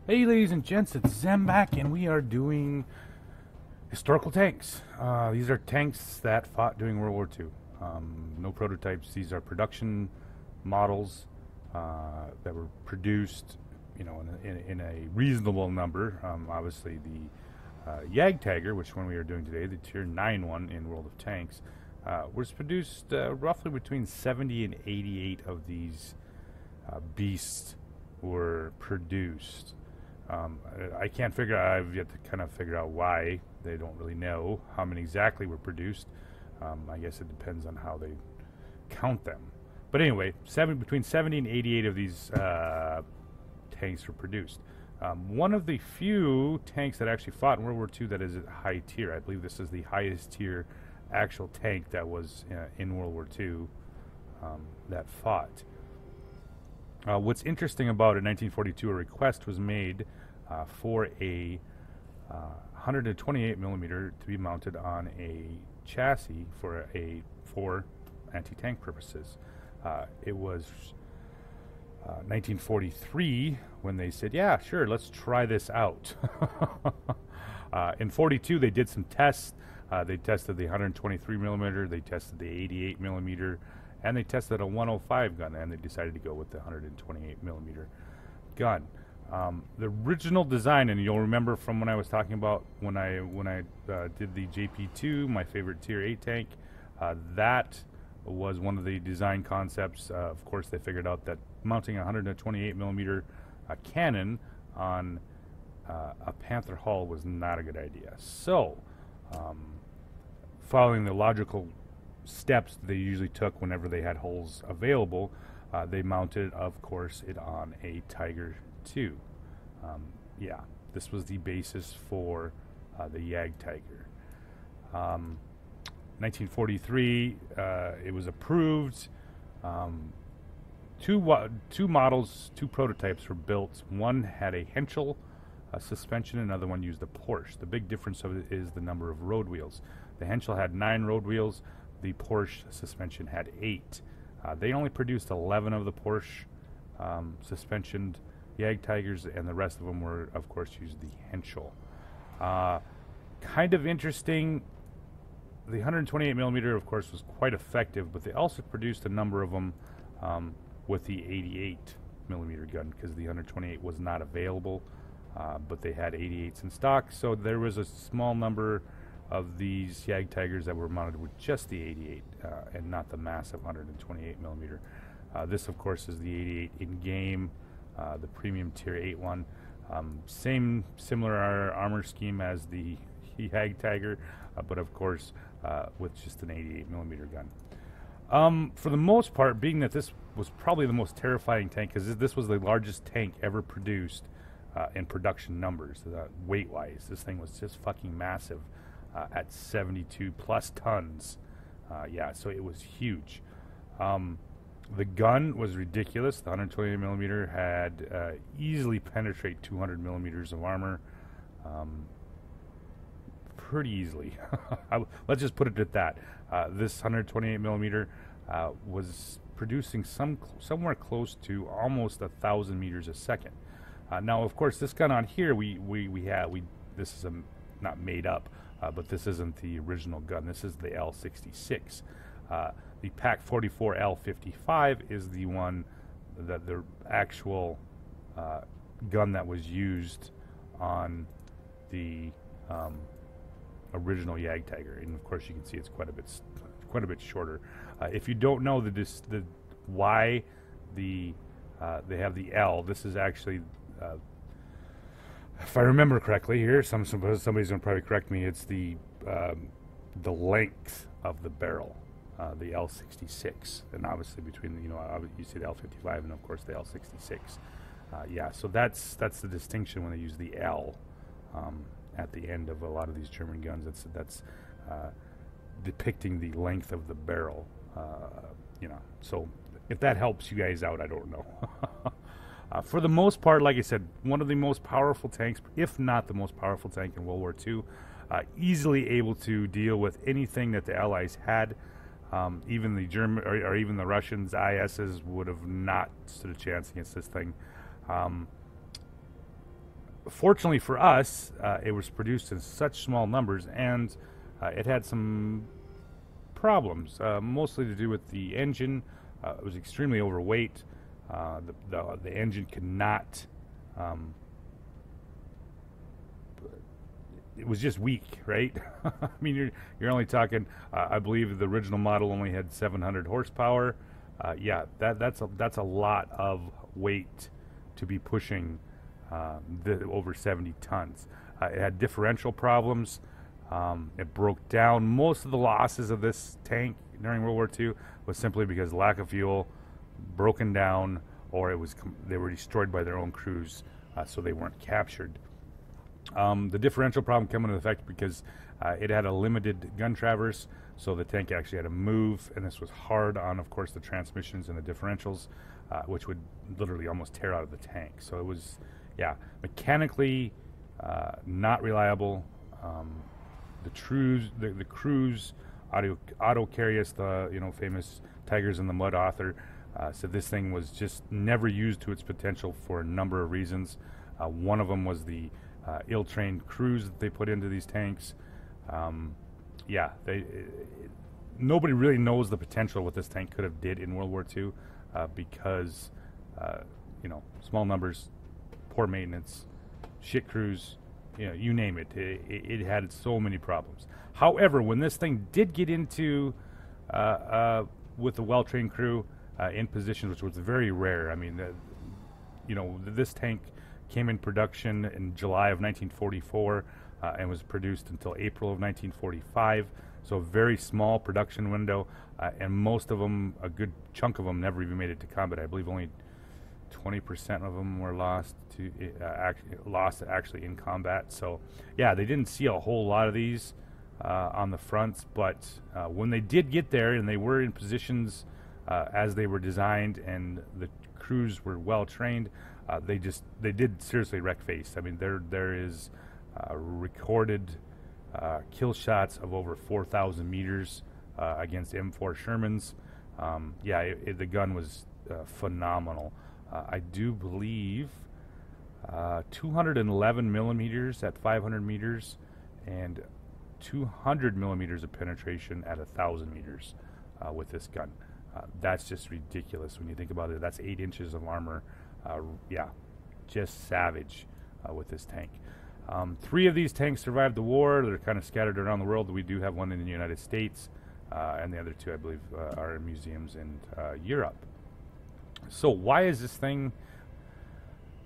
Hey, ladies and gents, it's Zembak, and we are doing historical tanks. These are tanks that fought during World War II. No prototypes. These are production models that were produced, in a reasonable number. Obviously, the Jadgtiger, which one we are doing today, the Tier 9 one in World of Tanks, was produced roughly between 70 and 88 of these beasts were produced. I can't figure out, I've yet to kind of figure out why. They don't really know how many exactly were produced. I guess it depends on how they count them. But anyway, between 70 and 88 of these tanks were produced. One of the few tanks that actually fought in World War II that is at high tier. I believe this is the highest tier actual tank that was in World War II that fought. What's interesting about it, in 1942, a request was made for a 128 millimeter to be mounted on a chassis for anti-tank purposes. It was 1943 when they said, "Yeah, sure, let's try this out." In 42, they did some tests. They tested the 123 millimeter, they tested the 88 millimeter, and they tested a 105 gun, and they decided to go with the 128 millimeter gun. The original design, and you'll remember from when I was talking about when I did the JP2, my favorite Tier 8 tank, that was one of the design concepts. Of course, they figured out that mounting a 128 millimeter cannon on a Panther hull was not a good idea. So, following the logical steps they usually took whenever they had hulls available, they mounted, of course, it on a Tiger 2. Yeah, this was the basis for the Jadgtiger. 1943, it was approved. Two models, two prototypes were built. One had a Henschel suspension, another one used a Porsche. The big difference of it is the number of road wheels. The Henschel had 9 road wheels. The Porsche suspension had 8. They only produced 11 of the Porsche suspensioned Jadgtigers, and the rest of them were, of course, used the Henschel. Kind of interesting. The 128 millimeter, of course, was quite effective, but they also produced a number of them with the 88 millimeter gun because the 128 was not available, but they had 88s in stock, so there was a small number of these Jadgtigers that were mounted with just the 88 and not the massive 128 millimeter. This, of course, is the 88 in game, the premium Tier 8 one. Similar armor scheme as the Jadgtiger, but of course with just an 88 millimeter gun. For the most part, being that this was probably the most terrifying tank, because this was the largest tank ever produced in production numbers, weight-wise. This thing was just fucking massive. At 72 plus tons. Yeah, so it was huge. The gun was ridiculous. The 128 millimeter had easily penetrate 200 millimeters of armor. Pretty easily. Let's just put it at that. This 128 millimeter was producing somewhere close to almost 1,000 meters a second. Now, of course, this gun on here, this is not made up. But this isn't the original gun. This is the L66. The Pak 44 L55 is the one, that the actual gun that was used on the original Jadgtiger, and of course you can see it's quite a bit shorter. If you don't know why they have the L, this is actually. If I remember correctly here, somebody's going to probably correct me, it's the length of the barrel, the L66, and obviously between, you see the L55 and of course the L66. Yeah, so that's the distinction when they use the L at the end of a lot of these German guns. That's depicting the length of the barrel, So if that helps you guys out, I don't know. For the most part, like I said, one of the most powerful tanks, if not the most powerful tank in World War II, easily able to deal with anything that the Allies had. Even the German or even the Russians, ISs would have not stood a chance against this thing. fortunately for us, it was produced in such small numbers, and it had some problems, mostly to do with the engine. It was extremely overweight. The engine could not. It was just weak, right? I mean, you're only talking. I believe the original model only had 700 horsepower. Yeah, that's a lot of weight to be pushing over 70 tons. It had differential problems. It broke down. Most of the losses of this tank during World War II was simply because lack of fuel, broken down, or they were destroyed by their own crews, so they weren't captured. The differential problem came into effect because it had a limited gun traverse, so the tank actually had to move, and this was hard on, of course, the transmissions and the differentials, which would literally almost tear out of the tank. So it was, yeah, mechanically not reliable. The Cruise Auto Carrius, the famous Tigers in the Mud author, said this thing was just never used to its potential for a number of reasons. One of them was the ill-trained crews that they put into these tanks. Yeah, nobody really knows the potential what this tank could have did in World War II because small numbers, poor maintenance, shit crews, you name it. It had so many problems. However, when this thing did get into with a well-trained crew in positions, which was very rare. I mean, this tank came in production in July of 1944 and was produced until April of 1945. So a very small production window, and most of them, a good chunk of them, never even made it to combat. I believe only 20% of them were lost actually in combat. So yeah, they didn't see a whole lot of these on the fronts, but when they did get there and they were in positions as they were designed and the crews were well trained, they did seriously wreck face. I mean, there is recorded kill shots of over 4,000 meters against M4 Shermans. The gun was phenomenal. I do believe 211 millimeters at 500 meters and 200 millimeters of penetration at 1,000 meters with this gun. That's just ridiculous when you think about it. That's 8 inches of armor. Just savage with this tank. 3 of these tanks survived the war. They're kind of scattered around the world. We do have one in the United States, and the other 2, I believe, are in museums in Europe. So why is this thing?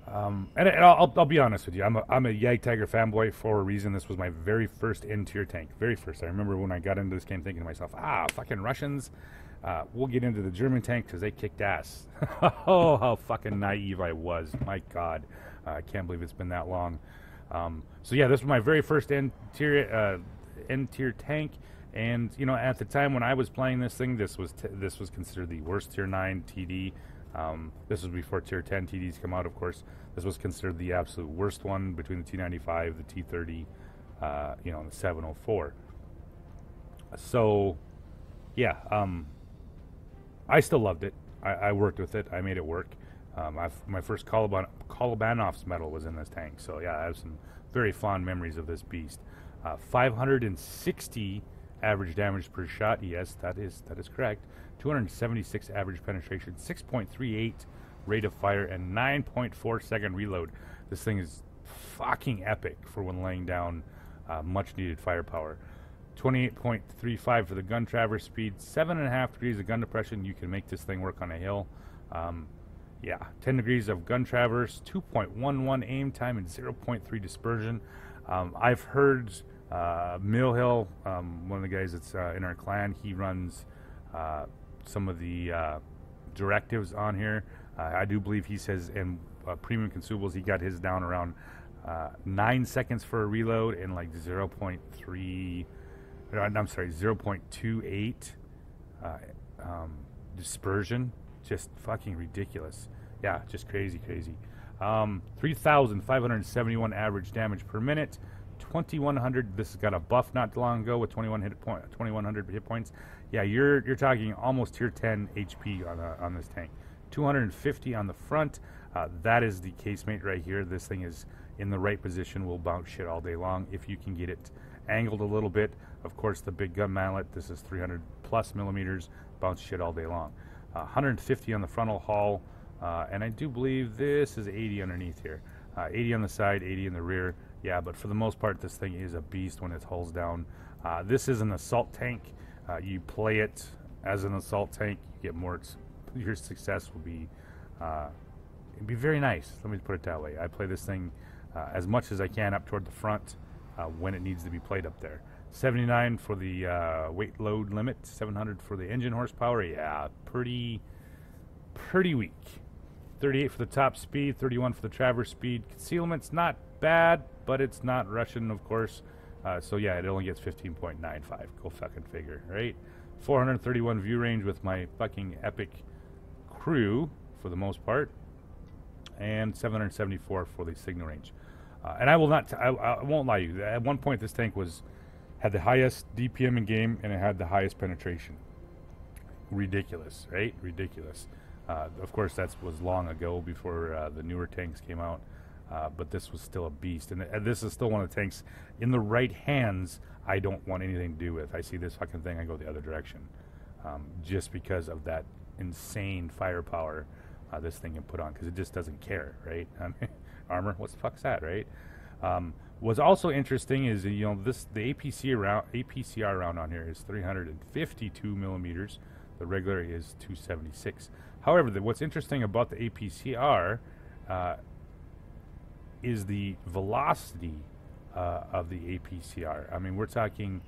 I'll be honest with you. I'm a Jadgtiger fanboy for a reason. This was my very first N-tier tank. Very first. I remember when I got into this game thinking to myself, fucking Russians. We'll get into the German tank because they kicked ass. Oh, how fucking naive I was. My God. I can't believe it's been that long. So yeah, this was my very first N-tier tank. And, at the time when I was playing this thing, this was considered the worst Tier 9 TD. This was before Tier 10 TDs come out, of course. This was considered the absolute worst one between the T95, the T30, and the 704. So, yeah, I still loved it. I worked with it. I made it work. My first Kolobanov's medal was in this tank. So, yeah, I have some very fond memories of this beast. 560 average damage per shot. Yes, that is correct. 276 average penetration, 6.38 rate of fire, and 9.4 second reload. This thing is fucking epic for when laying down much needed firepower. 28.35 for the gun traverse speed, 7.5 degrees of gun depression. You can make this thing work on a hill. 10 degrees of gun traverse, 2.11 aim time, and 0.3 dispersion. I've heard Mill Hill, one of the guys that's in our clan, he runs some of the directives on here. I do believe he says in premium consumables he got his down around 9 seconds for a reload and like 0.28 dispersion. Just fucking ridiculous. Yeah, just crazy. 3,571 average damage per minute. 2,100. This has got a buff not long ago with 2,100 hit points. Yeah, you're talking almost tier 10 HP on this tank. 250 on the front. That is the casemate right here. This thing is in the right position, will bounce shit all day long if you can get it angled a little bit. Of course, the big gun mantlet, this is 300 plus millimeters, bounce shit all day long. 150 on the frontal hull, and I do believe this is 80 underneath here. 80 on the side, 80 in the rear. Yeah, but for the most part, this thing is a beast when its hull's down. This is an assault tank. You play it as an assault tank, you get more. Your success will be it'd be very nice. Let me put it that way. I play this thing as much as I can up toward the front when it needs to be played up there. 79 for the weight load limit, 700 for the engine horsepower. Yeah, pretty weak. 38 for the top speed, 31 for the traverse speed. Concealment's not bad, but it's not Russian, of course. So yeah, it only gets 15.95. Go fucking figure, right? 431 view range with my fucking epic crew for the most part, and 774 for the signal range. And I will not. I won't lie to you. At one point, this tank had the highest DPM in game, and it had the highest penetration. Ridiculous, right? Ridiculous. Of course, that was long ago before the newer tanks came out. But this was still a beast, and this is still one of the tanks in the right hands I don't want anything to do with. I see this fucking thing, I go the other direction, just because of that insane firepower this thing can put on, because it just doesn't care, right? Armor, what the fuck's that, right? What's also interesting is, the APCR round on here is 352 millimeters. The regular is 276. However, what's interesting about the APCR is the velocity of the APCR. I mean, we're talking,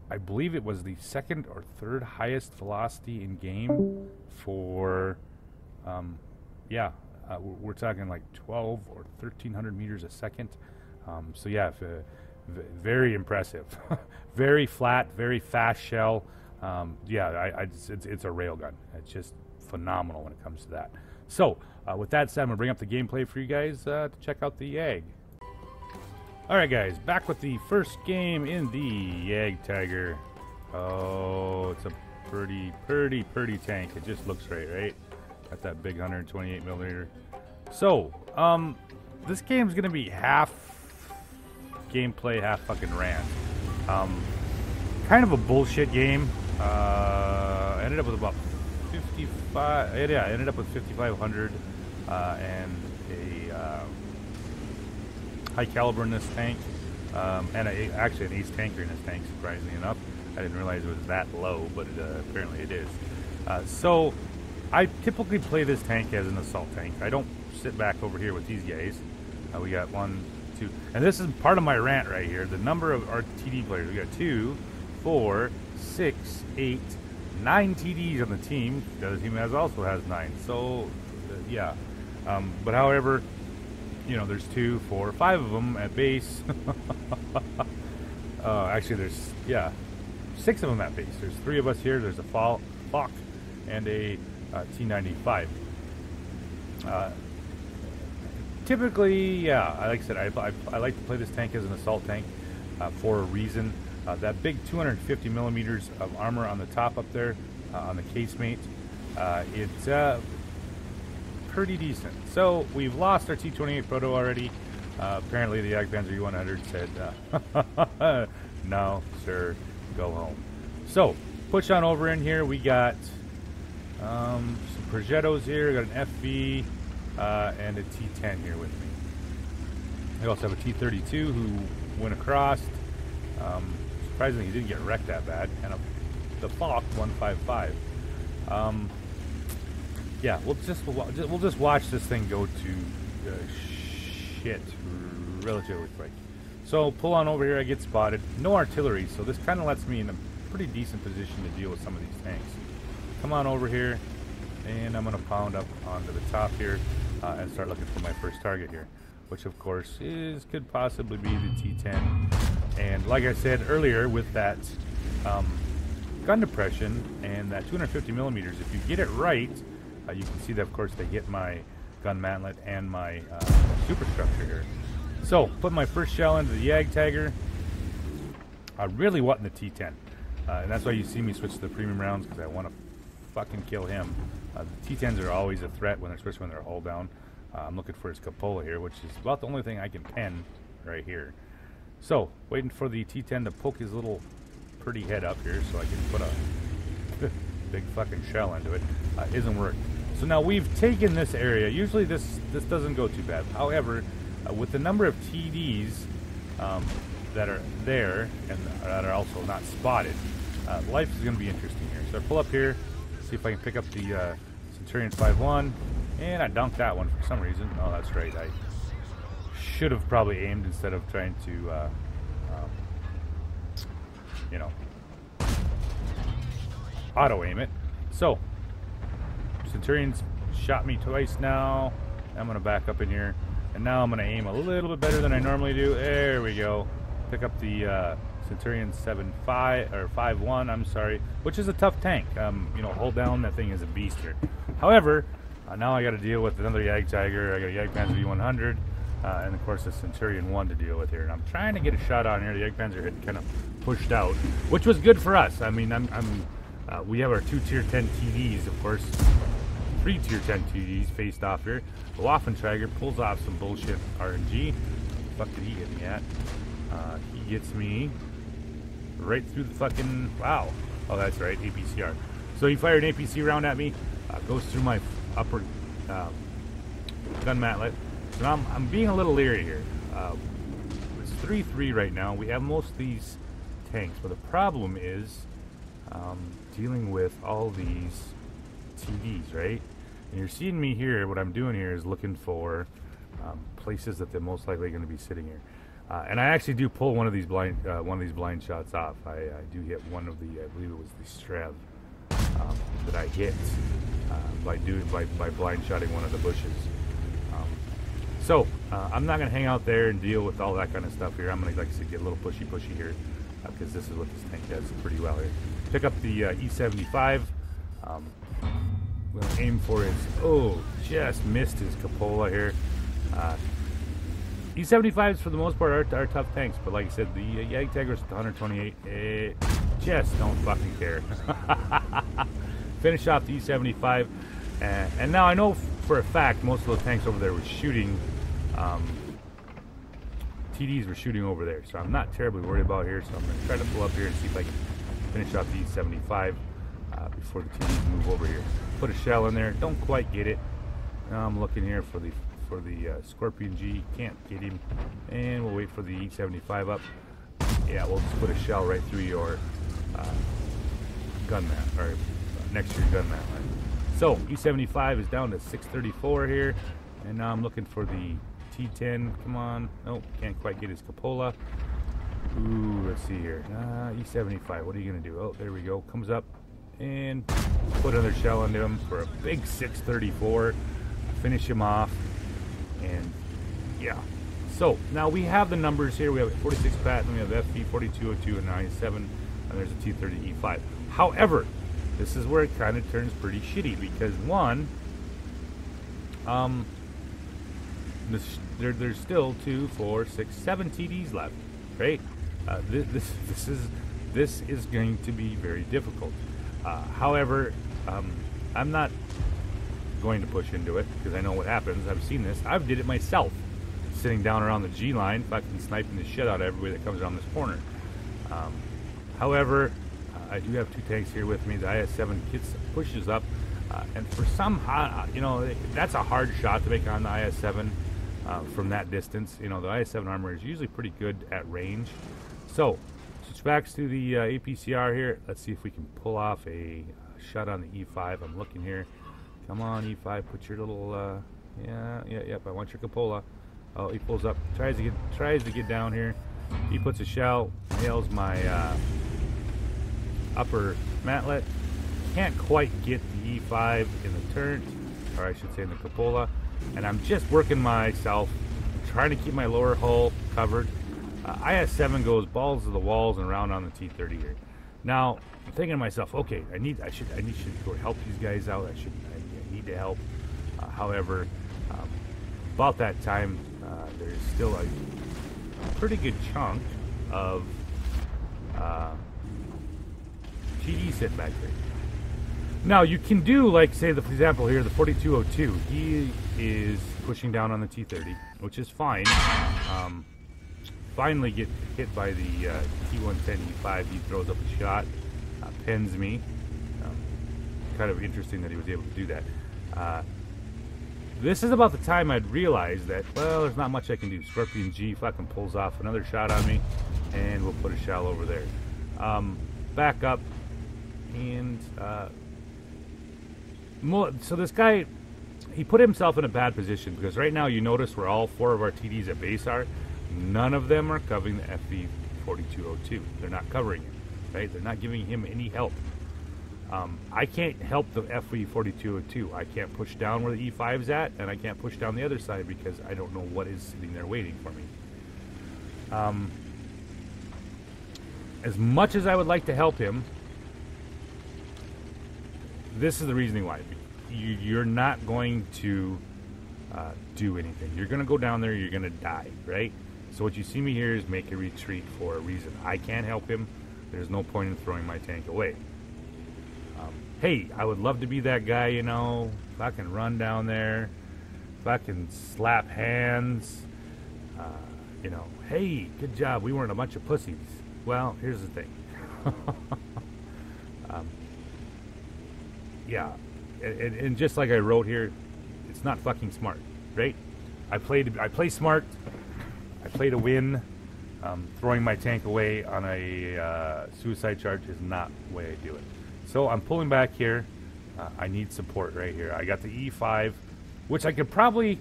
I believe it was the second or third highest velocity in game for, we're talking like 12 or 1300 meters a second. So yeah, very impressive. Very flat, very fast shell. It's a railgun. It's just phenomenal when it comes to that. So, with that said, I'm going to bring up the gameplay for you guys to check out the Jadg. Alright guys, back with the first game in the Jadgtiger. Oh, it's a pretty tank. It just looks right? Got that big 128 millimeter. So, this game's going to be half gameplay, half fucking rant. Kind of a bullshit game. Ended up with about 55. Yeah, ended up with 5,500 and a high caliber in this tank, and actually an ace tanker in this tank. Surprisingly enough, I didn't realize it was that low, but apparently it is. So I typically play this tank as an assault tank. I don't sit back over here with these guys. We got 1, 2, and this is part of my rant right here. The number of our TD players. We got 2, 4, 6, 8, 9 TDs on the team. The other team also has 9. So, yeah. But however, there's 2, 4, 5 of them at base. Actually, there's 6 of them at base. There's 3 of us here. There's a Falk and a T95. Typically, like I said, I like to play this tank as an assault tank for a reason. That big 250 millimeters of armor on the top up there, on the casemate, it's pretty decent. So we've lost our T28 Proto already. Apparently the Jagdpanzer U100 said, no, sir, go home. So push on over in here. We got some Progettos here. We got an FV and a T10 here with me. We also have a T32 who went across. Surprisingly, he didn't get wrecked that bad, and the Falk 155. We'll just watch this thing go to shit relatively quick. So pull on over here. I get spotted. No artillery, so this kind of lets me in a pretty decent position to deal with some of these tanks. Come on over here, and I'm going to pound up onto the top here and start looking for my first target here, which of course could possibly be the T10. And like I said earlier, with that gun depression and that 250 millimeters, if you get it right, you can see that of course they hit my gun mantlet and my superstructure here. So put my first shell into the Jadgtiger. I really want the T10, and that's why you see me switch to the premium rounds, because I want to fucking kill him. The T10s are always a threat, especially when they're hull down. I'm looking for his cupola here, which is about the only thing I can pen right here. So, waiting for the T10 to poke his little pretty head up here so I can put a big fucking shell into it. Isn't working. So now we've taken this area. Usually this doesn't go too bad. However, with the number of TDs that are there and that are also not spotted, life is going to be interesting here. So I pull up here, see if I can pick up the Centurion 5-1, and I dunked that one for some reason. Oh, that's right. I should have probably aimed instead of trying to, you know, auto-aim it. So, Centurion's shot me twice now. I'm going to back up in here. And now I'm going to aim a little bit better than I normally do. There we go. Pick up the Centurion 7.5 or 5.1, I'm sorry, which is a tough tank. You know, hold down, that thing is a beast here. However, now I got to deal with another Jadgtiger. I got a Jagdpanzer V100, and of course the Centurion 1 to deal with here. And I'm trying to get a shot on here. The Jagdpanzer had kind of pushed out, which was good for us. I mean, we have our 2 tier 10 TDs, of course. 3 tier 10 TDs faced off here. The Jadgtiger pulls off some bullshit RNG. What the fuck did he hit me at? He gets me right through the fucking, wow. Oh, that's right, APCR. So he fired an APC round at me, goes through my upper gun matlet. So now I'm being a little leery here. It's 3-3 right now. We have most of these tanks, but the problem is dealing with all these TDs, right? And you're seeing me here. What I'm doing here is looking for places that they're most likely going to be sitting here. And I actually do pull one of these blind shots off. I do hit one of the, I believe it was the Strev that I hit by blind shotting one of the bushes. So I'm not going to hang out there and deal with all that kind of stuff here. I'm going to, like I said, get a little pushy here because this is what this tank does pretty well here. Pick up the E75. I'm going to aim for his, just missed his cupola here. E75s for the most part are tough tanks, but like I said, the Jagdtigers at the 128 just don't fucking care. Finish off the E75, and now I know for a fact most of those tanks over there were shooting, TDs were shooting over there, so I'm not terribly worried about here. So I'm going to try to pull up here and see if I can finish off the E75 before the TDs move over here. Put a shell in there, don't quite get it. Now I'm looking here for the Scorpion G, can't get him, and we'll wait for the E75 up. Yeah, we'll just put a shell right through your gun mat, or next to your gun mat. Right? So E75 is down to 634 here, and now I'm looking for the T10. Come on, nope, can't quite get his cupola. Ooh, let's see here. E75, what are you gonna do? Oh, there we go. Comes up and put another shell into him for a big 634. Finish him off. And yeah, so now we have the numbers here. We have 46 Patton, we have FV 4202 and 97, and there's a T30 E5. However, this is where it kind of turns pretty shitty because one, there's still 2, 4, 6, 7 TDs left, right? This is going to be very difficult. However, I'm not going to push into it because I know what happens. I've seen this. I've did it myself, sitting down around the G line, fucking sniping the shit out of everybody that comes around this corner. However, I do have 2 tanks here with me. The IS-7 pushes up, and for some, you know, that's a hard shot to make on the IS-7 from that distance. You know, the IS-7 armor is usually pretty good at range. So, switch back to the APCR here. Let's see if we can pull off a shot on the E5. I'm looking here. Come on, E5, put your little, yep, I want your cupola. Oh, he pulls up, tries to get down here. He puts a shell, nails my upper matlet. Can't quite get the E5 in the turret, or I should say in the cupola. And I'm just working myself, trying to keep my lower hull covered. IS-7 goes balls to the walls and around on the T30 here. Now, I'm thinking to myself, okay, I should go help these guys out. I need to help. However, about that time, there's still a pretty good chunk of TD sitting back there. Now you can do, like, say, for example here, the 4202. He is pushing down on the T30, which is fine. Finally get hit by the T110 E5. He throws up a shot, pins me. Kind of interesting that he was able to do that. This is about the time I'd realized that, well, there's not much I can do. Scorpion G fucking pulls off another shot on me, and we'll put a shell over there. Back up, and so this guy, he put himself in a bad position, because right now you notice where all 4 of our TDs at base are, none of them are covering the FV4202. They're not covering him, right? They're not giving him any help. I can't help the FV4202. I can't push down where the E5's at, and I can't push down the other side because I don't know what is sitting there waiting for me. As much as I would like to help him, this is the reasoning why. You're not going to do anything. You're going to go down there, you're going to die, right? So what you see me here is make a retreat for a reason. I can't help him. There's no point in throwing my tank away. Hey, I would love to be that guy, you know, if I can run down there, if I can slap hands, you know, hey, good job, we weren't a bunch of pussies. Well, here's the thing. Yeah, and just like I wrote here, it's not fucking smart, right? I play smart. I play to win. Throwing my tank away on a suicide charge is not the way I do it. So I'm pulling back here. I need support right here. I got the E5, which I could probably,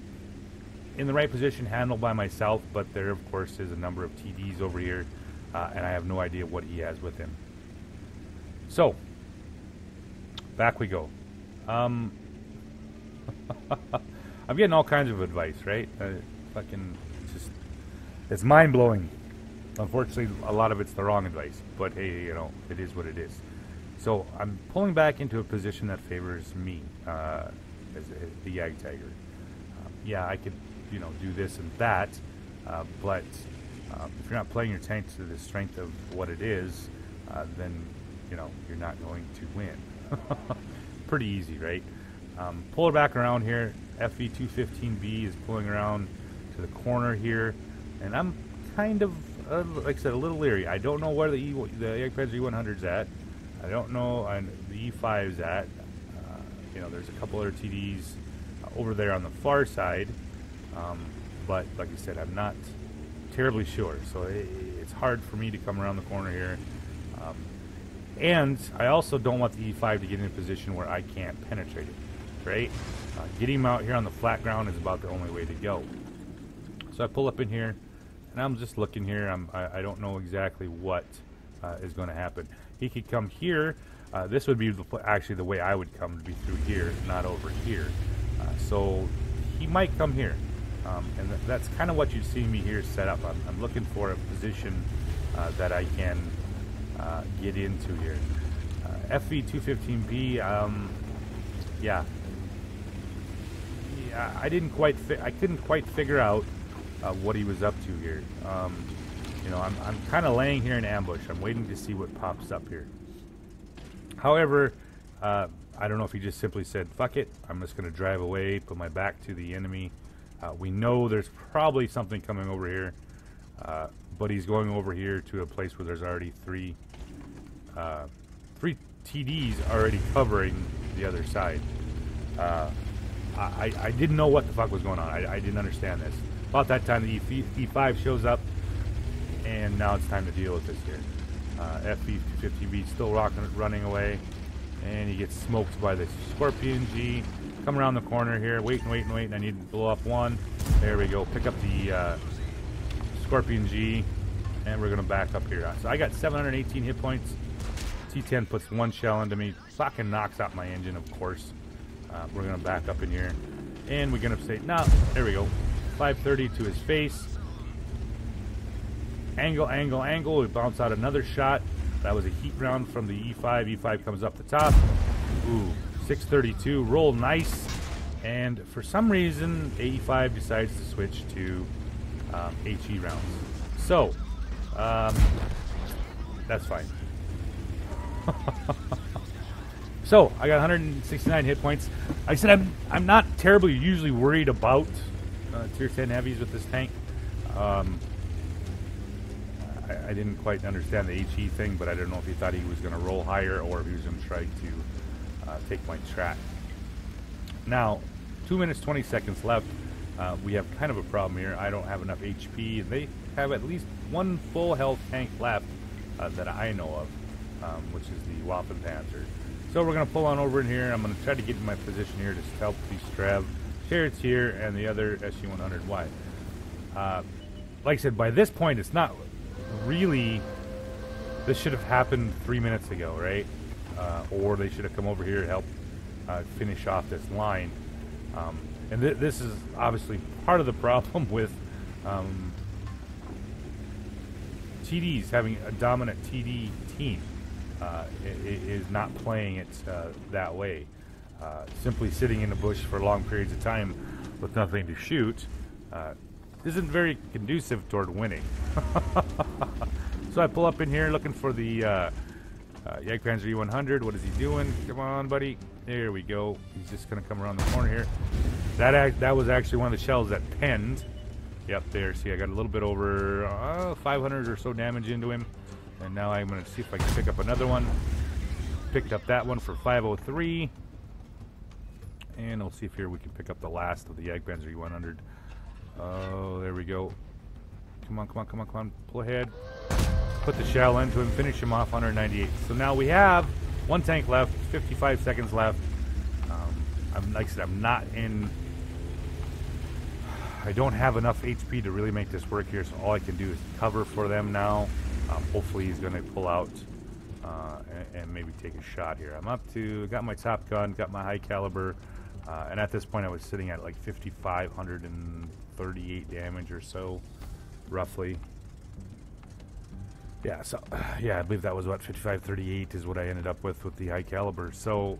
in the right position, handle by myself, but there, of course, is a number of TDs over here, and I have no idea what he has with him. So, back we go. I'm getting all kinds of advice, right? It's mind-blowing. Unfortunately, a lot of it's the wrong advice, but hey, you know, it is what it is. So I'm pulling back into a position that favors me as the Jadgtiger. Yeah, I could, you know, do this and that, but if you're not playing your tank to the strength of what it is, then, you know, you're not going to win. Pretty easy, right? Pull it back around here. FV215B is pulling around to the corner here, and I'm kind of, like I said, a little leery. I don't know where the Jagdtiger E100's at. I don't know the E5's at. You know, there's a couple other TDs over there on the far side, but like I said, I'm not terribly sure. So it's hard for me to come around the corner here. And I also don't want the E5 to get in a position where I can't penetrate it, right? Getting him out here on the flat ground is about the only way to go. So I pull up in here, and I'm just looking here. I don't know exactly what is going to happen. He could come here. This would be actually the way I would come, to be through here, not over here. So he might come here. And that's kind of what you see me here set up. I'm looking for a position that I can get into here. FV215B, yeah, I couldn't quite figure out what he was up to here. You know, I'm kind of laying here in ambush. I'm waiting to see what pops up here. However, I don't know if he just simply said, fuck it, I'm just going to drive away, put my back to the enemy. We know there's probably something coming over here, but he's going over here to a place where there's already three TDs already covering the other side. I didn't know what the fuck was going on. I didn't understand this. About that time, the E5 shows up, and now it's time to deal with this here. FV250B still running away, and he gets smoked by the Scorpion G. Come around the corner here, waiting. I need to blow up one. There we go. Pick up the Scorpion G, and we're going to back up here. So I got 718 hit points. T10 puts one shell into me. Fucking knocks out my engine, of course. We're going to back up in here, and we're going to say, no, there we go. 530 to his face. Angle. We bounce out another shot. That was a heat round from the E5. E5 comes up the top. Ooh, 632. Roll nice. And for some reason, AE5 decides to switch to HE rounds. So, that's fine. So I got 169 hit points. Like I said, I'm not terribly usually worried about tier 10 heavies with this tank. I didn't quite understand the HE thing, but I don't know if he thought he was going to roll higher or if he was going to try to take my track. Now, 2 minutes 20 seconds left. We have kind of a problem here. I don't have enough HP, and they have at least one full health tank left that I know of, which is the Waffenpanzer. So we're going to pull on over in here. I'm going to try to get in my position here to help the Strav. Sherrod's here, and the other SG-100Y. Like I said, by this point, it's not really... This should have happened 3 minutes ago, right? Or they should have come over here to help finish off this line. And this is obviously part of the problem with TDs, having a dominant TD team. Is not playing it that way. Simply sitting in the bush for long periods of time with nothing to shoot isn't very conducive toward winning. So I pull up in here looking for the Jagdpanzer E100. What is he doing? Come on, buddy. There we go. He's just going to come around the corner here. That was actually one of the shells that penned. Yep, there. See, I got a little bit over 500 or so damage into him. And now I'm going to see if I can pick up another one. Picked up that one for 503. And we'll see if here we can pick up the last of the Jagdpanzer E100. Oh, there we go. Come on, come on, come on, come on. Pull ahead. Put the shell into him. Finish him off 198. So now we have one tank left. 55 seconds left. Like I said, I'm not in... I don't have enough HP to really make this work here. So all I can do is cover for them now. Hopefully he's going to pull out and maybe take a shot here. I'm up to, got my top gun, got my high caliber, and at this point I was sitting at like 5,538 damage or so, roughly. Yeah, so, yeah, I believe that was what, 5,538 is what I ended up with the high caliber. So,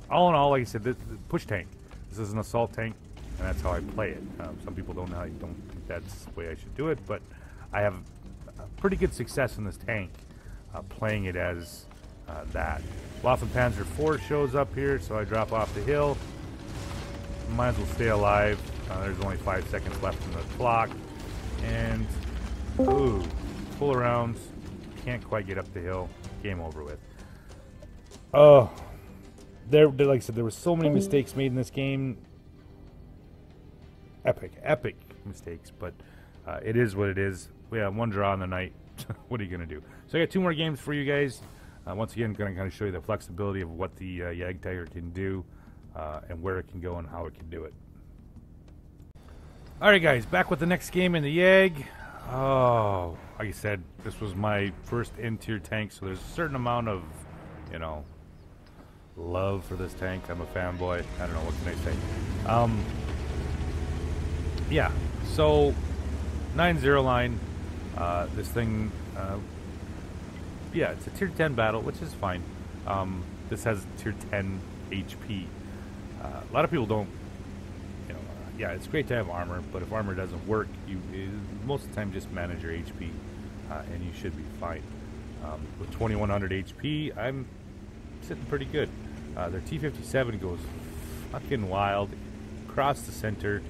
all in all, like I said, the push tank. This is an assault tank, and that's how I play it. Some people don't think that's the way I should do it, but I have pretty good success in this tank, playing it as that. Waffenpanzer 4 shows up here, so I drop off the hill. Might as well stay alive. There's only 5 seconds left in the clock. And, ooh, pull around. Can't quite get up the hill. Game over with. Oh, like I said, there were so many mistakes made in this game. Epic mistakes, but it is what it is. We have one draw on the night. What are you going to do? So I got 2 more games for you guys. Once again, going to kind of show you the flexibility of what the Jagdtiger can do and where it can go and how it can do it. Alright guys, back with the next game in the Jag. Oh, like I said, this was my first N-tier tank, so there's a certain amount of, you know, love for this tank. I'm a fanboy. I don't know, what can I say? Yeah, so 9-0 line. This thing, yeah, it's a tier 10 battle, which is fine. This has tier 10 HP. A lot of people don't, you know, yeah, it's great to have armor, but if armor doesn't work, you most of the time just manage your HP, and you should be fine. With 2100 HP, I'm sitting pretty good. Their T-57 goes fucking wild, across the center,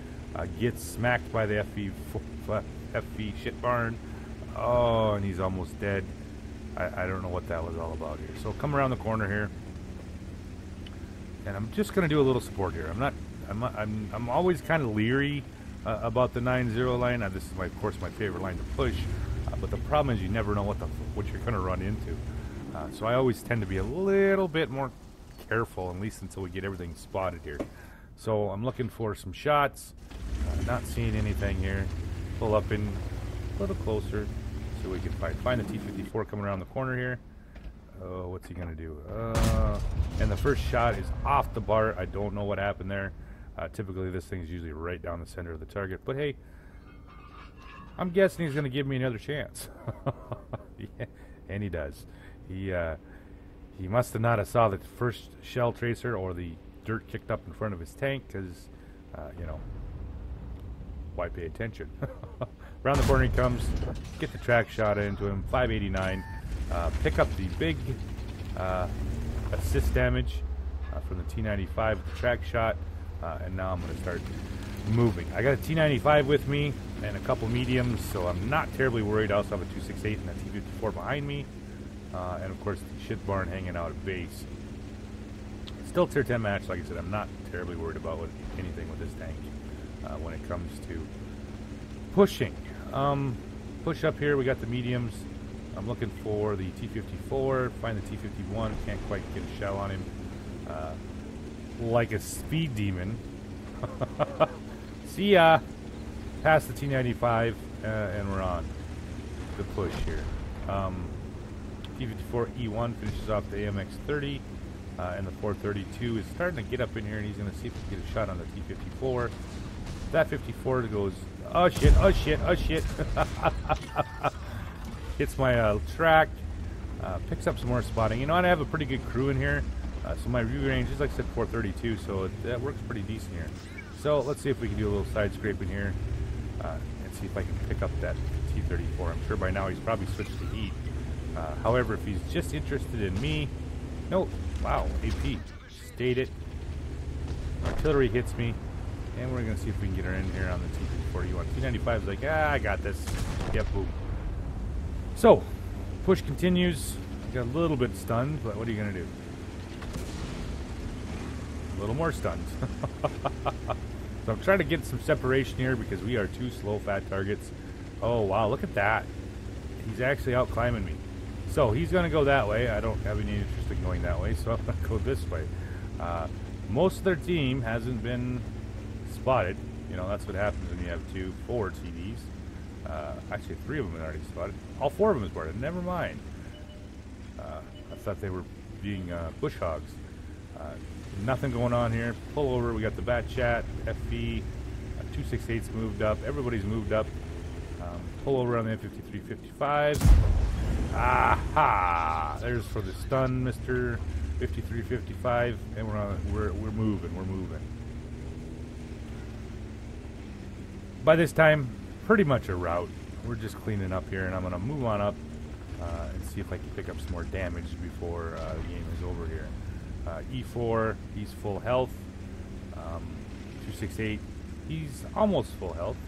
gets smacked by the FV shit barn. Oh, and he's almost dead. I don't know what that was all about here. So come around the corner here, and I'm just gonna do a little support here. I'm always kind of leery about the 9-0 line. This is of course my favorite line to push, but the problem is you never know what you're gonna run into. So I always tend to be a little bit more careful, at least until we get everything spotted here. So I'm looking for some shots. Not seeing anything here. Pull up in a little closer so we can find the T-54 coming around the corner here. Oh, what's he gonna do? And the first shot is off the bar. I don't know what happened there. Typically this thing's usually right down the center of the target, but hey, I'm guessing he's gonna give me another chance. Yeah, and he does. He must have not have saw the first shell tracer or the dirt kicked up in front of his tank, because you know, why pay attention? Around the corner he comes, get the track shot into him, 589, pick up the big assist damage from the T95 with the track shot, and now I'm going to start moving. I got a T95 with me and a couple mediums, so I'm not terribly worried. I also have a 268 and a T54 behind me, and of course the shit barn hanging out at base. Still tier 10 match, like I said. I'm not terribly worried about anything with this tank when it comes to pushing. Push up here, we got the mediums. I'm looking for the T54, find the T51, can't quite get a shell on him. Like a speed demon. See ya! Past the T95, and we're on the push here. T54 E1 finishes off the AMX-30, and the 432 is starting to get up in here, and he's going to see if he can get a shot on the T54. That 54 goes, oh shit, oh shit, oh shit. Hits my track, picks up some more spotting. You know, I have a pretty good crew in here, so my view range is, like I said, 432, so that works pretty decent here. So let's see if we can do a little side scraping here, and see if I can pick up that T34. I'm sure by now he's probably switched to heat. However, if he's just interested in me, no, wow, AP, stayed it. Artillery hits me, and we're going to see if we can get her in here on the T41. T95 is like, I got this. Yep, boom. So, push continues. I got a little bit stunned, but what are you going to do? A little more stunned. So I'm trying to get some separation here because we are two slow fat targets. Oh wow, look at that. He's actually out climbing me. So he's going to go that way. I don't have any interest in going that way, so I'm going to go this way. Most of their team hasn't been spotted. You know, that's what happens when you have 4 TDs. Actually, 3 of them had already spotted. All 4 of them spotted. Never mind. I thought they were being bush hogs. Nothing going on here. Pull over. We got the bat chat, FV, 268's moved up. Everybody's moved up. Pull over on the M5355. Aha! There's for the stun, Mr. 5355, and we're moving. We're moving. By this time, pretty much a rout. We're just cleaning up here, and I'm gonna move on up and see if I can pick up some more damage before the game is over here. E4, he's full health. 268, he's almost full health.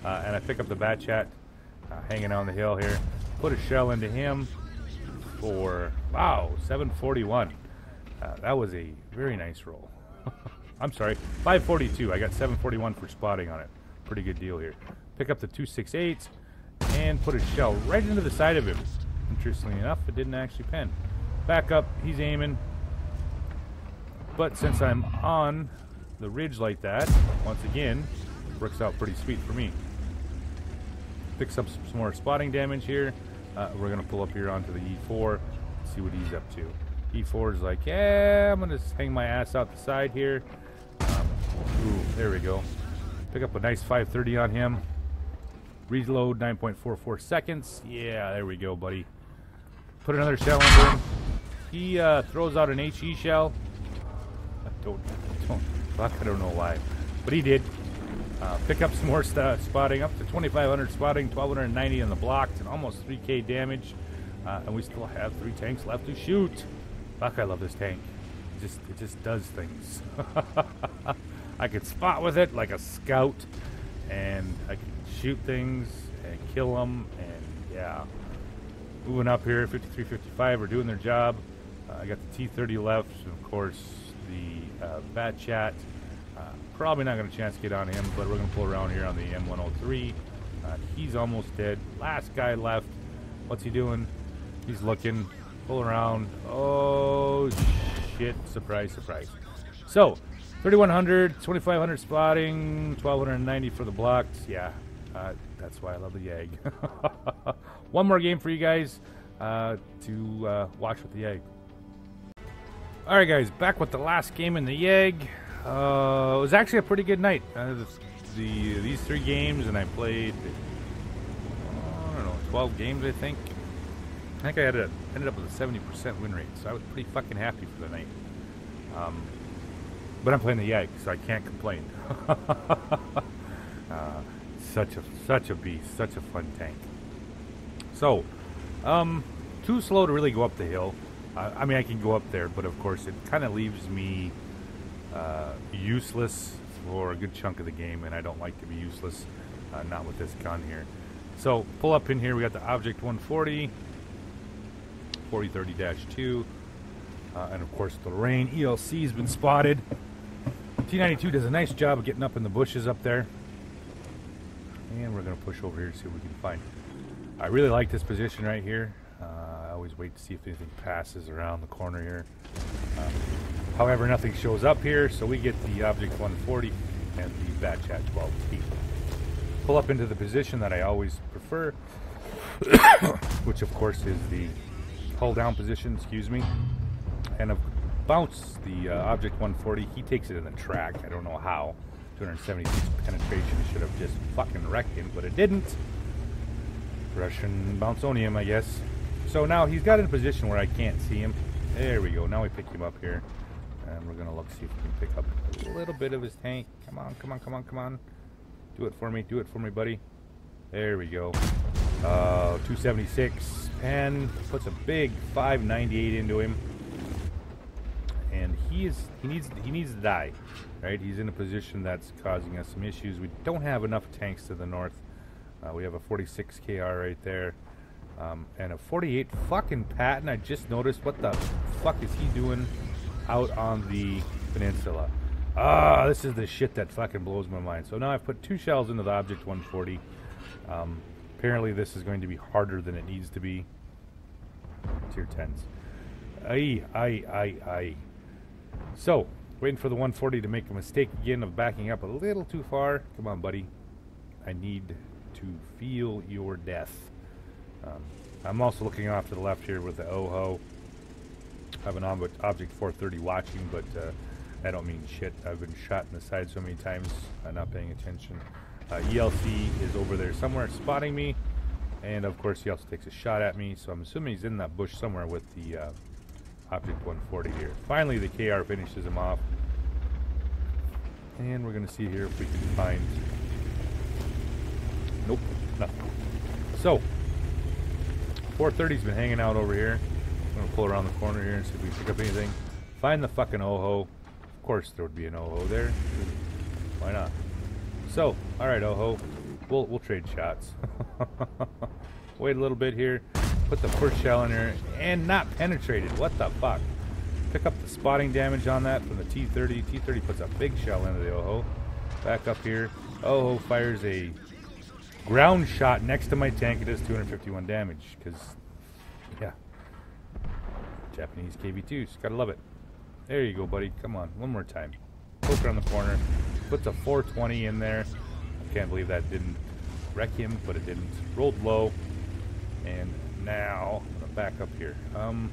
And I pick up the bat chat, hanging on the hill here. Put a shell into him for, wow, 741. That was a very nice roll. I'm sorry, 542. I got 741 for spotting on it. Pretty good deal here. Pick up the 268 and put a shell right into the side of him. Interestingly enough, it didn't actually pen. Back up, he's aiming. But since I'm on the ridge like that, once again, works out pretty sweet for me. Picks up some more spotting damage here. We're going to pull up here onto the E4, see what he's up to. E4 is like, yeah, I'm going to hang my ass out the side here. Ooh, there we go. Pick up a nice 530 on him. Reload 9.44 seconds. Yeah, there we go, buddy. Put another shell under him. He throws out an HE shell. I don't know why, but he did. Pick up some more spotting, up to 2,500 spotting, 1,290 on the blocks, and almost 3K damage. And we still have 3 tanks left to shoot. Fuck, I love this tank. It just does things. I could spot with it like a scout, and I can shoot things and kill them, and yeah. Moving up here, 53, 55 are doing their job. I got the T30 left, and of course the bat chat. Probably not going to chance to get on him, but we're going to pull around here on the M103. He's almost dead. Last guy left. What's he doing? He's looking. Pull around. Oh, shit. Surprise, surprise. So, 3,100, 2,500 spotting, 1,290 for the blocks. Yeah, that's why I love the Yag. One more game for you guys to watch with the Yag. Alright guys, back with the last game in the Yag. It was actually a pretty good night. These 3 games, and I played, I don't know, 12 games, I think. I think I ended up with a 70% win rate, so I was pretty fucking happy for the night. But I'm playing the Yag, so I can't complain. Such a beast, such a fun tank. So, too slow to really go up the hill. I mean, I can go up there, but of course it kind of leaves me useless for a good chunk of the game, and I don't like to be useless, not with this gun here. So pull up in here, we got the Object 140, 4030-2, and of course the Lorraine ELC has been spotted. T92 does a nice job of getting up in the bushes up there. And we're going to push over here to see what we can find. I really like this position right here. I always wait to see if anything passes around the corner here. However, nothing shows up here, so we get the Object 140 and the Batchat 12T. Pull up into the position that I always prefer, which of course is the hull down position, excuse me. And bounce the Object 140. He takes it in the track. I don't know how. 276 penetration. Should have just fucking wrecked him, but it didn't. Russian Bounconium, I guess. So now he's got in a position where I can't see him. There we go. Now we pick him up here. And we're going to look, see if we can pick up a little bit of his tank. Come on, come on, come on, come on. Do it for me. Do it for me, buddy. There we go. 276 pen. Puts a big 598 into him. And he needs to die, right? He's in a position that's causing us some issues. We don't have enough tanks to the north. We have a 46 KR right there, and a 48 fucking Patton. I just noticed. What the fuck is he doing out on the peninsula? This is the shit that fucking blows my mind. So now I've put 2 shells into the Object 140. Apparently this is going to be harder than it needs to be. Tier 10s. Aye. So, waiting for the 140 to make a mistake again of backing up a little too far. Come on, buddy. I need to feel your death. I'm also looking off to the left here with the OHO. I have an Object 430 watching, but I don't mean shit. I've been shot in the side so many times, not paying attention. ELC is over there somewhere spotting me, and of course he also takes a shot at me, so I'm assuming he's in that bush somewhere with the Object 140 here. Finally, the KR finishes him off. And we're going to see here if we can find... Nope, nothing. So, 430's been hanging out over here. I'm going to pull around the corner here and see if we can pick up anything. Find the fucking OHO. Of course there would be an OHO there. Why not? So, alright OHO. We'll trade shots. Wait a little bit here. Put the first shell in there and not penetrated. What the fuck? Pick up the spotting damage on that from the T30. T30 puts a big shell into the OHO. Back up here. OHO fires a ground shot next to my tank. It does 251 damage because, yeah, Japanese KV2s. Gotta love it. There you go, buddy. Come on, one more time. Poke around the corner. Puts a 420 in there. I can't believe that didn't wreck him, but it didn't. Rolled low. And now, I'm going to back up here. I'm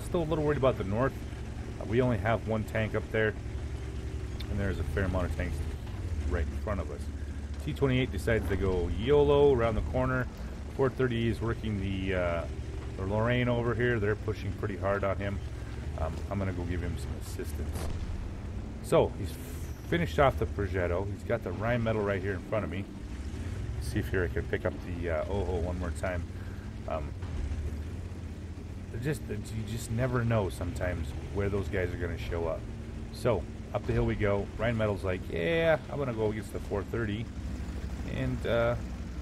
still a little worried about the north. We only have 1 tank up there, and there's a fair amount of tanks right in front of us. T28 decides to go YOLO around the corner. 430 is working the Lorraine over here. They're pushing pretty hard on him. I'm going to go give him some assistance. So, he's finished off the Progetto. He's got the Rheinmetall right here in front of me. See if here I can pick up the OHO one more time. You just never know sometimes where those guys are going to show up. So, up the hill we go. Rheinmetall's like, yeah, I'm going to go against the 430. And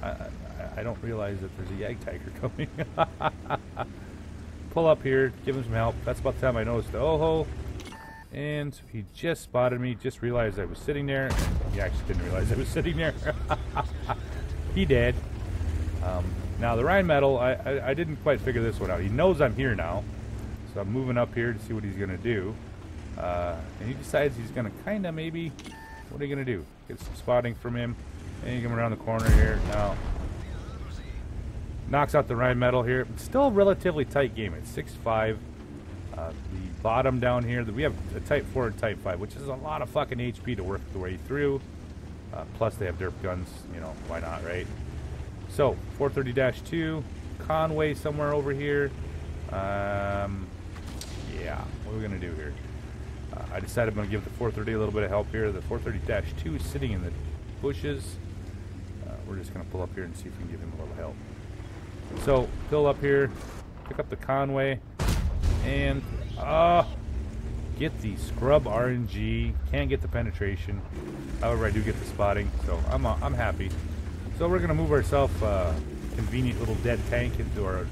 I don't realize that there's a Jadgtiger coming. Pull up here, give him some help. That's about the time I noticed the OHO. And he just spotted me, just realized I was sitting there. He actually didn't realize I was sitting there. He did. Now the Rheinmetall, I didn't quite figure this one out. He knows I'm here now. So I'm moving up here to see what he's going to do. And he decides he's going to kind of maybe... What are you going to do? Get some spotting from him. And you come around the corner here. Now, knocks out the Rheinmetall here. It's still a relatively tight game. It's 6-5. The bottom down here, we have a Type 4 and Type 5, which is a lot of fucking HP to work the way through. Plus they have derp guns. You know, why not, right? So, 430-2. Conway somewhere over here. Yeah, what are we going to do here? I decided I'm going to give the 430 a little bit of help here. The 430-2 is sitting in the bushes. We're just going to pull up here and see if we can give him a little help. So, fill up here, pick up the Conway. And get the scrub RNG. Can't get the penetration. However, I do get the spotting, so I'm happy. So we're gonna move ourselves convenient little dead tank into our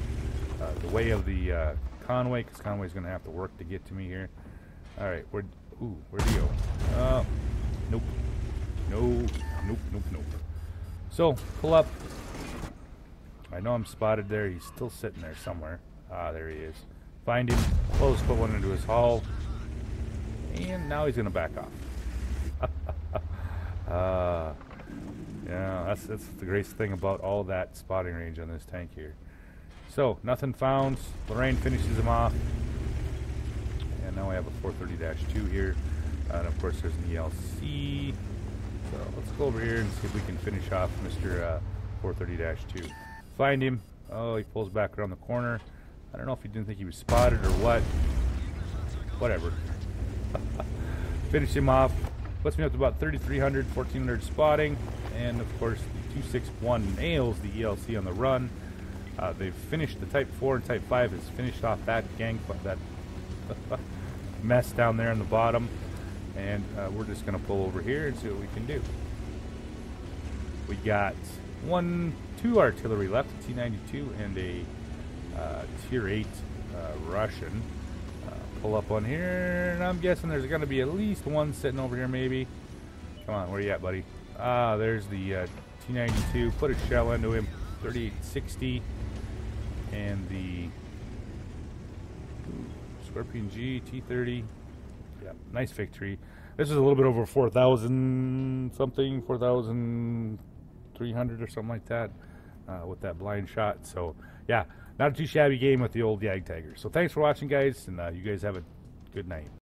the way of the Conway, because Conway's gonna have to work to get to me here. All right, where'd he go? Nope. Nope. So pull up. I know I'm spotted there. He's still sitting there somewhere. Ah, there he is. Find him. Close, put one into his hull. And now he's going to back off. Yeah, that's the great thing about all that spotting range on this tank here. So, nothing found. Lorraine finishes him off. And now we have a 430-2 here. And of course there's an ELC. So let's go over here and see if we can finish off Mr. 430-2. Find him. Oh, he pulls back around the corner. I don't know if he didn't think he was spotted or what. Whatever. Finish him off. Puts me up to about 3,300, 1,400 spotting. And of course the 261 nails the ELC on the run. They've finished the Type 4 and Type 5 has finished off that gang, that mess down there in the bottom. And we're just going to pull over here and see what we can do. We got two artillery left, a T-92 and a Tier 8 Russian. Pull up on here, and I'm guessing there's going to be at least one sitting over here maybe. Come on, where you at, buddy? Ah, there's the T-92. Put a shell into him, 3860. And the Scorpion G, T-30. Yeah, nice victory. This is a little bit over 4,000 something, 4,300 or something like that with that blind shot. So, yeah, not a too shabby game with the old Jadgtiger. So, thanks for watching, guys, and you guys have a good night.